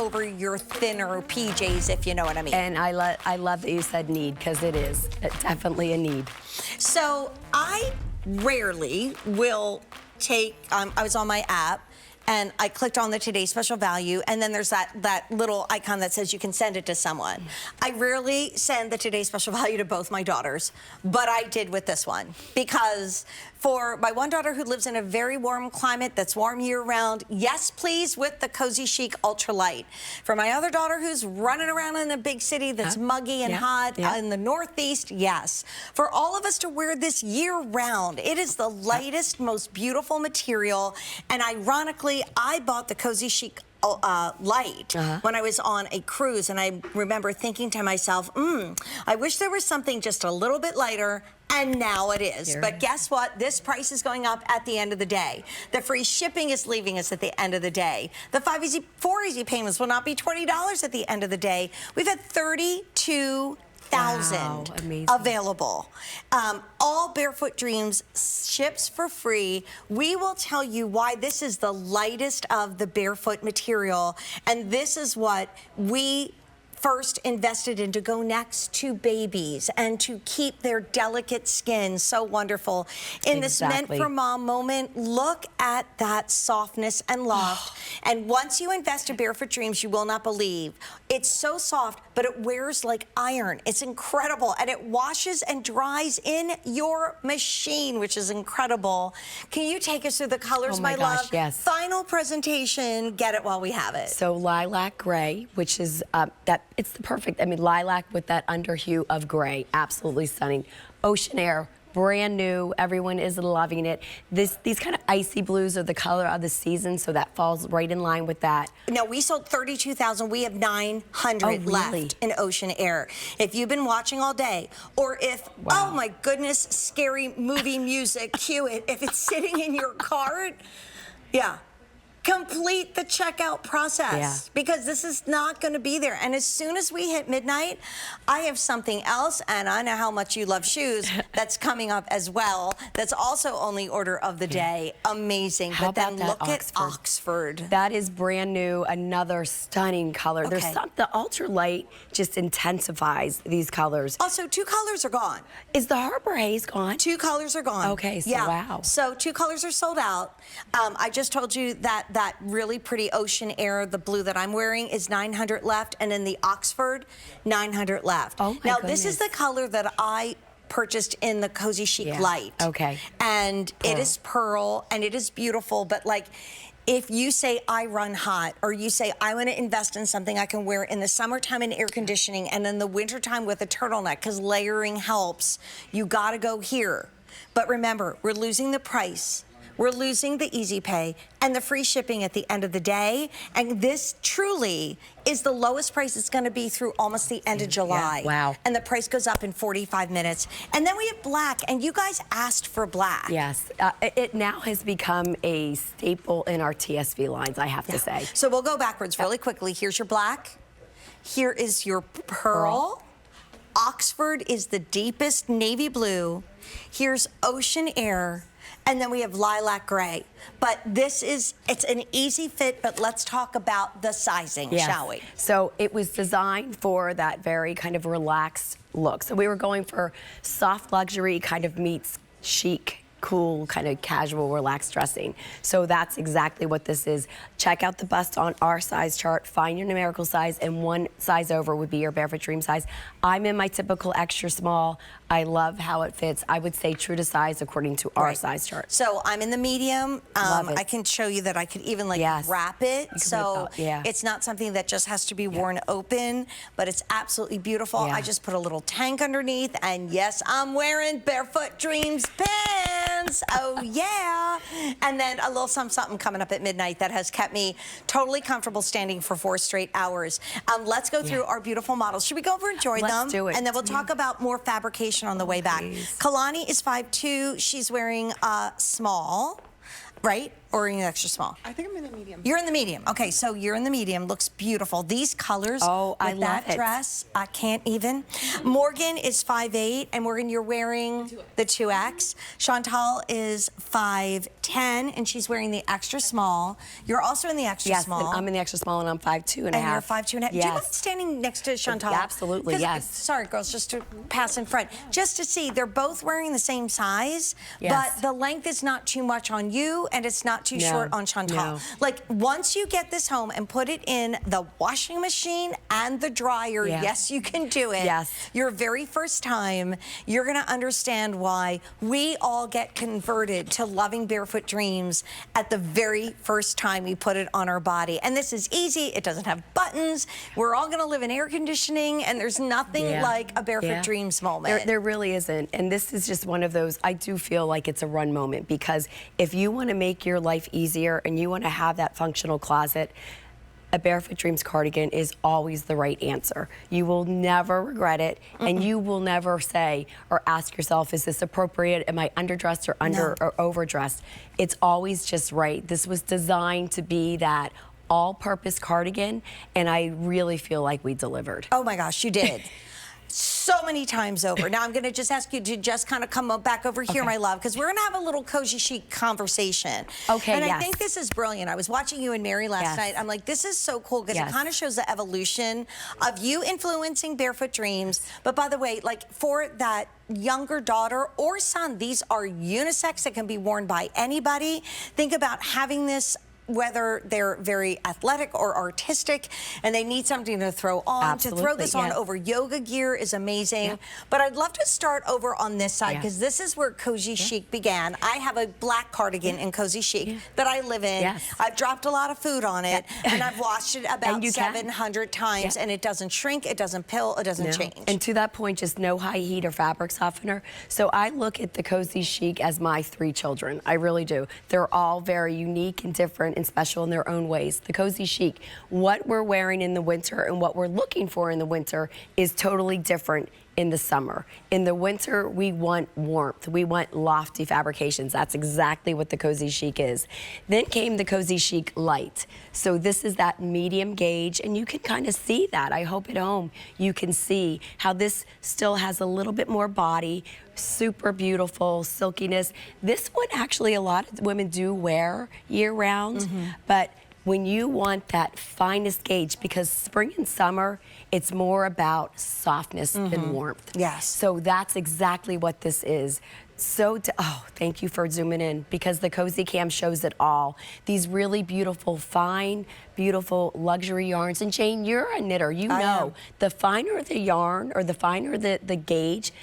over your thinner PJs, if you know what I mean. And I love that you said need, because it is definitely a need. So I rarely will take, I was on my app, and I clicked on the Today Special Value, and then there's that little icon that says you can send it to someone. I rarely send the Today Special Value to both my daughters, but I did with this one, because for my one daughter who lives in a very warm climate that's warm year-round, yes, please, with the CozyChic Ultra Lite. For my other daughter who's running around in a big city that's muggy and hot in the Northeast, yes. For all of us to wear this year-round, it is the lightest, most beautiful material, and ironically, I bought the CozyChic Lite when I was on a cruise, and I remember thinking to myself, I wish there was something just a little bit lighter, and now it is. But guess what? This price is going up at the end of the day. The free shipping is leaving us at the end of the day. The 4 easy payments will not be $20 at the end of the day. We've had 32,000 available. All Barefoot Dreams ships for free. We will tell you why this is the lightest of the barefoot material, and this is what we first invested in to go next to babies and to keep their delicate skin so wonderful. In this meant for mom moment, look at that softness and loft. And once you invest in Barefoot Dreams, you will not believe. It's so soft, but it wears like iron. It's incredible, and it washes and dries in your machine, which is incredible. Can you take us through the colors, my love? Yes. Final presentation, get it while we have it. So lilac gray, which is it's the perfect, lilac with that underhue of gray, absolutely stunning. Ocean air, brand new, everyone is loving it. These kind of icy blues are the color of the season, so that falls right in line with that. Now, we sold 32,000. We have 900 left in ocean air. If you've been watching all day, or if, oh my goodness, scary movie music, cue it. If it's sitting in your cart, complete the checkout process, because this is not going to be there. And as soon as we hit midnight, I have something else, and I know how much you love shoes, that's coming up as well. That's also only order of the day. Amazing. How but then about look at Oxford. That is brand new, another stunning color. There's the Ultra Light just intensifies these colors. Also, 2 colors are gone. Is the Harbor Haze gone? 2 colors are gone. Okay, so wow. So 2 colors are sold out. I just told you that really pretty ocean air, the blue that I'm wearing, is 900 left, and in the Oxford, 900 left. Oh my now, goodness. This is the color that I purchased in the CozyChic Lite. Okay. And it is pearl, and it is beautiful, but like, if you say, I run hot, or you say, I want to invest in something I can wear in the summertime in air conditioning and in the wintertime with a turtleneck, because layering helps, you got to go here. But remember, we're losing the price. We're losing the easy pay and the free shipping at the end of the day. And this truly is the lowest price it's going to be through almost the end of July. Wow. And the price goes up in 45 minutes. And then we have black, and you guys asked for black. Yes. It now has become a staple in our TSV lines, I have to say. So we'll go backwards really quickly. Here's your black. Here is your pearl. Oxford is the deepest navy blue. Here's ocean air. And then we have lilac gray. But this is, it's an easy fit, but let's talk about the sizing, shall we? So it was designed for that very kind of relaxed look. So we were going for soft luxury kind of meets chic, cool, kind of casual, relaxed dressing. So that's exactly what this is. Check out the bust on our size chart, find your numerical size, and 1 size over would be your Barefoot Dream size. I'm in my typical extra small. I love how it fits. I would say true to size according to our size chart. So I'm in the medium. I can show you that I could even like wrap it. So it's not something that just has to be worn open, but it's absolutely beautiful. I just put a little tank underneath, and yes, I'm wearing Barefoot Dreams pants. Oh yeah. And then a little something coming up at midnight that has kept me totally comfortable standing for 4 straight hours. Let's go through our beautiful models. Should we go over and enjoy them? Let's do it. And then we'll talk about more fabrication on the way back. Kalani is 5'2". She's wearing small, right? or are you extra small? I think I'm in the medium. You're in the medium. Okay, so you're in the medium. Looks beautiful. These colors with that dress, I can't even. Morgan is 5'8", and Morgan, you're wearing the 2X. Chantal is 5'10", and she's wearing the extra small. You're also in the extra small. Yes, I'm in the extra small, and I'm 5'2" and a half. And you're 5'2" and a half. Yes. Do you mind standing next to Chantal? Absolutely, yes. Sorry, girls, just to pass in front. Just to see, they're both wearing the same size, but the length is not too much on you, and it's not too short on Chantal. No. Like, once you get this home and put it in the washing machine and the dryer, yes, you can do it. Yes. Your very first time, you're gonna understand why we all get converted to loving Barefoot Dreams at the very first time we put it on our body. And this is easy, it doesn't have buttons, we're all gonna live in air conditioning, and there's nothing like a Barefoot Dreams moment. There really isn't, and this is just one of those, I do feel like it's a run moment, because if you want to make your life easier and you want to have that functional closet, a Barefoot Dreams cardigan is always the right answer. You will never regret it, and you will never say or ask yourself, is this appropriate? Am I underdressed or or overdressed? It's always just right. This was designed to be that all-purpose cardigan, and I really feel like we delivered. Oh my gosh, you did. So many times over. Now I'm going to just ask you to just kind of come back over here, my love, because we're going to have a little cozy chic conversation. Okay, and I think this is brilliant. I was watching you and Mary last night. I'm like, this is so cool, because it kind of shows the evolution of you influencing Barefoot Dreams. But by the way, like, for that younger daughter or son, these are unisex that can be worn by anybody. Think about having this, whether they're very athletic or artistic and they need something to throw on. To throw this on over yoga gear is amazing. But I'd love to start over on this side, because this is where Cozy Chic began. I have a black cardigan in Cozy Chic that I live in. I've dropped a lot of food on it, and I've washed it about 700 times, and it doesn't shrink, it doesn't pill, it doesn't change. And to that point, just no high heat or fabric softener. So I look at the Cozy Chic as my 3 children. I really do. They're all very unique and different and special in their own ways. The Cozy Chic, what we're wearing in the winter and what we're looking for in the winter is totally different in the summer. In the winter, we want warmth. We want lofty fabrications. That's exactly what the Cozy Chic is. Then came the Cozy Chic Lite. So this is that medium gauge, and you can kind of see that. I hope at home you can see how this still has a little bit more body, super beautiful silkiness. This one actually a lot of women do wear year-round, but when you want that finest gauge, because spring and summer, it's more about softness than warmth. Yes. So that's exactly what this is. So, oh, thank you for zooming in, because the Cozy Cam shows it all. These really beautiful, fine, beautiful luxury yarns. And Jane, you're a knitter, you know. The finer the yarn, or the finer the gauge,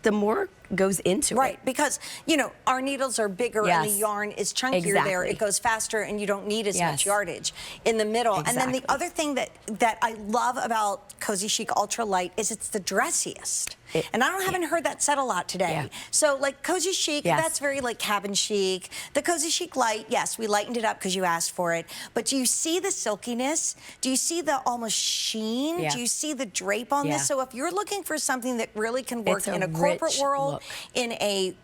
the more goes into it. Because, you know, our needles are bigger and the yarn is chunkier there. It goes faster and you don't need as much yardage in the middle. And then the other thing that I love about Cozy Chic Ultra Lite is it's the dressiest. And I haven't heard that said a lot today. So like Cozy Chic, that's very like cabin chic. The Cozy Chic Lite, yes, we lightened it up because you asked for it. But do you see the silkiness? Do you see the almost sheen? Do you see the drape on this? So if you're looking for something that really can work in a corporate world, in a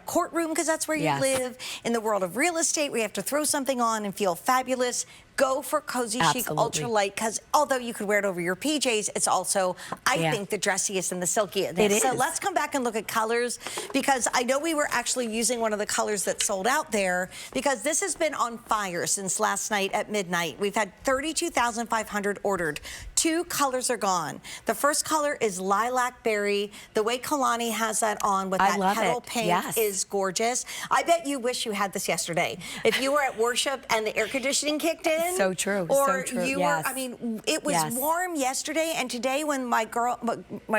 courtroom, because that's where you live, in the world of real estate, we have to throw something on and feel fabulous, go for Cozy Chic Ultra Lite, because although you could wear it over your PJs, it's also, I think, the dressiest and the silkiest. It is. So let's come back and look at colors, because I know we were actually using one of the colors that sold out there, because this has been on fire since last night at midnight. We've had 32,500 ordered. 2 colors are gone. The first color is lilac berry. The way Kalani has that on with that petal pink is gorgeous. I bet you wish you had this yesterday. If you were at worship and the air conditioning kicked in. So true. Or so true. you were, I mean, it was warm yesterday, and today when my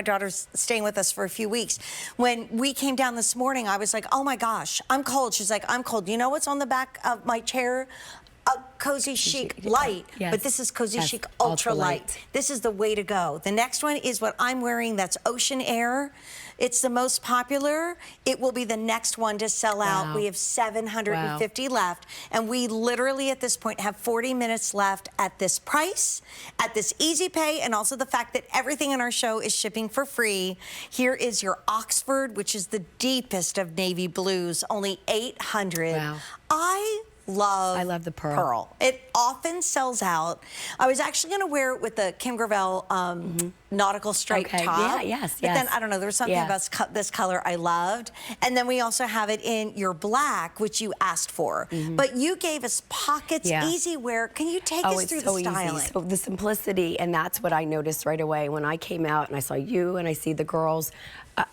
daughter's staying with us for a few weeks, when we came down this morning, I was like, oh my gosh, I'm cold. She's like, I'm cold. You know what's on the back of my chair? A Cozy Chic Light, but this is Cozy Chic Ultra Light. This is the way to go. The next one is what I'm wearing. That's Ocean Air. It's the most popular. It will be the next one to sell out. We have 750 left, and we literally at this point have 40 minutes left at this price, at this easy pay, and also the fact that everything in our show is shipping for free. Here is your Oxford, which is the deepest of navy blues, only 800. I love I love the pearl. It often sells out. I was actually going to wear it with the Kim Gravel nautical stripe top. But then, I don't know, there was something about this color I loved. And then we also have it in your black, which you asked for. But you gave us pockets, easy wear. Can you take us through the styling? Easy. So the simplicity, and that's what I noticed right away when I came out and I saw you and I see the girls.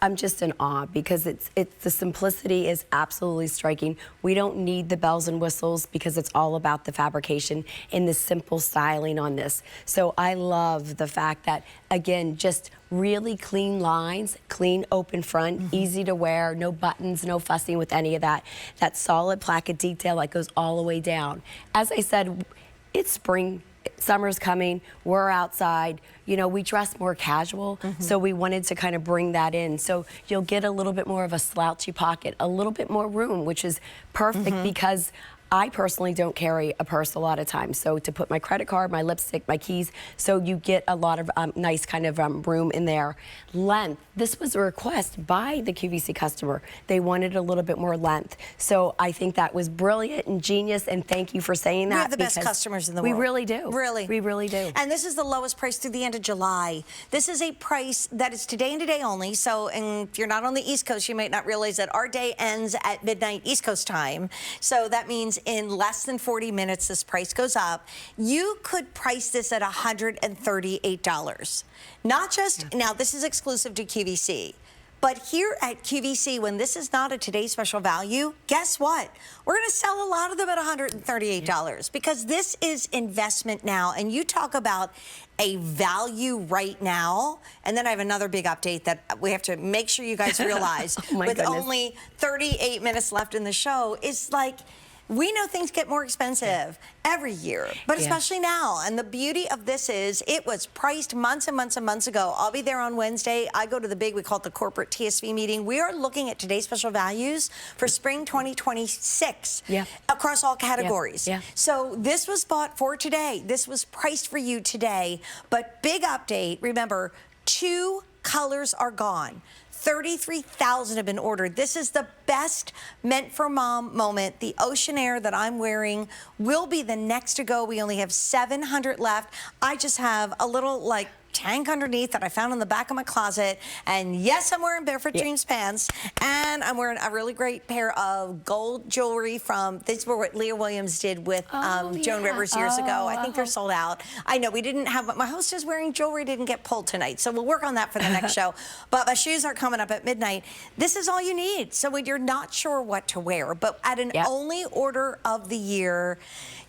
I'm just in awe because it's the simplicity is absolutely striking. We don't need the bells and whistles because it's all about the fabrication and the simple styling on this. So I love the fact that, again, just really clean lines, clean open front, easy to wear, no buttons, no fussing with any of that. That solid placket detail that goes all the way down. As I said, it's spring. Summer's coming, we're outside, you know, we dress more casual, so we wanted to kind of bring that in. So you'll get a little bit more of a slouchy pocket, a little bit more room, which is perfect because I personally don't carry a purse a lot of times. So to put my credit card, my lipstick, my keys, so you get a lot of nice kind of room in there. Length, this was a request by the QVC customer. They wanted a little bit more length. So I think that was brilliant and genius, and thank you for saying that. We have the best customers in the world. We really do. Really. We really do. And this is the lowest price through the end of July. This is a price that is today and today only. So and if you're not on the East Coast, you might not realize that our day ends at midnight East Coast time. So that means in less than 40 minutes, this price goes up. You could price this at $138. Not just, now this is exclusive to QVC, but here at QVC, when this is not a today's special value, guess what? We're going to sell a lot of them at $138 because this is investment now. And you talk about a value right now. And then I have another big update that we have to make sure you guys realize with only 38 minutes left in the show is like, we know things get more expensive every year, but especially now. And the beauty of this is it was priced months and months and months ago. I'll be there on Wednesday. I go to the big, we call it the corporate TSV meeting. We are looking at today's special values for spring 2026 across all categories. So this was bought for today. This was priced for you today. But big update, remember, 2 colors are gone. 33,000 have been ordered. This is the best meant for mom moment. The Ocean Air that I'm wearing will be the next to go. We only have 700 left. I just have a little like tank underneath that I found in the back of my closet. And yes, I'm wearing Barefoot Dreams pants. And I'm wearing a really great pair of gold jewelry from, these were what Leah Williams did with Joan Rivers years ago. I think they're sold out. I know we didn't have, my host is wearing jewelry, didn't get pulled tonight. So we'll work on that for the next show. But my shoes are coming up at midnight. This is all you need. So when you're not sure what to wear, but at an only order of the year,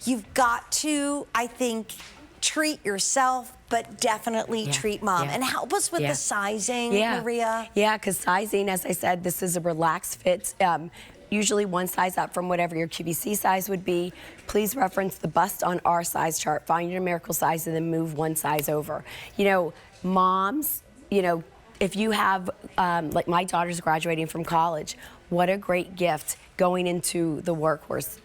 you've got to, I think, treat yourself, but definitely treat mom. And help us with the sizing, Maria. Yeah, because sizing, as I said, this is a relaxed fit. Usually one size up from whatever your QVC size would be. Please reference the bust on our size chart. Find your numerical size and then move one size over. You know, moms, you know, if you have, like my daughter's graduating from college, what a great gift going into the workforce.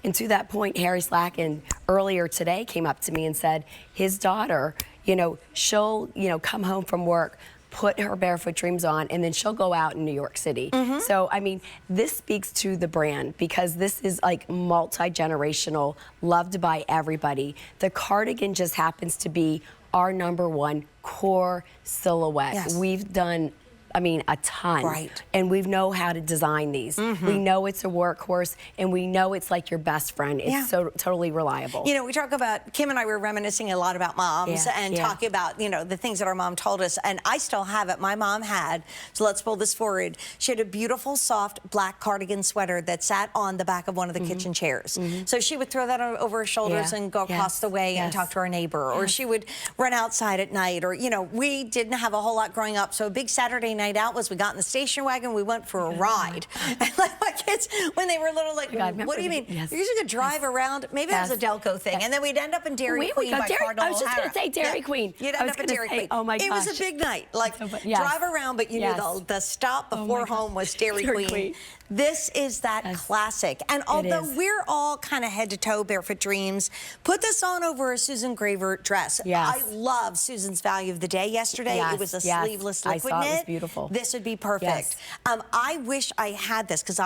And to that point, Harry Slacken earlier today came up to me and said his daughter, you know, she'll, you know, come home from work, put her Barefoot Dreams on, and then she'll go out in New York City. So, I mean, this speaks to the brand because this is like multi-generational, loved by everybody. The cardigan just happens to be our #1 core silhouette. We've done, I mean, a ton. And we know how to design these. We know it's a workhorse, and we know it's like your best friend. It's so totally reliable. You know, we talk about, Kim and I were reminiscing a lot about moms and talking about, you know, the things that our mom told us. And I still have it. My mom had, so let's pull this forward. She had a beautiful, soft, black cardigan sweater that sat on the back of one of the kitchen chairs. So she would throw that over her shoulders and go across the way and talk to our neighbor. Or she would run outside at night. Or, you know, we didn't have a whole lot growing up. So a big Saturday night out was we got in the station wagon, we went for a ride. And like my kids, when they were little, like, what do you mean? You're usually gonna drive around, maybe it was a Delco thing, and then we'd end up in Dairy Queen by Cardinal. I was just gonna say Dairy Queen. You'd end up in Dairy Queen. Oh my gosh. It was a big night, like drive around, but you knew the stop before home was Dairy Queen. This is that classic. And although we're all kind of head to toe Barefoot Dreams, put this on over a Susan Graver dress. I love Susan's value of the day yesterday. It was a sleeveless liquid knit. beautiful. This would be perfect. Yes. I wish I had this because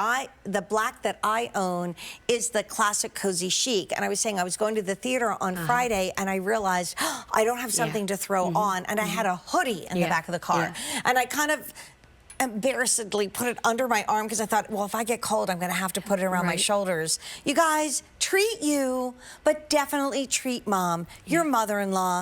the black that I own is the classic cozy chic. And I was saying I was going to the theater on Friday and I realized I don't have something to throw on. And I had a hoodie in the back of the car. And I kind of embarrassedly put it under my arm because I thought, well, if I get cold, I'm going to have to put it around my shoulders. You guys, treat you, but definitely treat mom, your mother-in-law,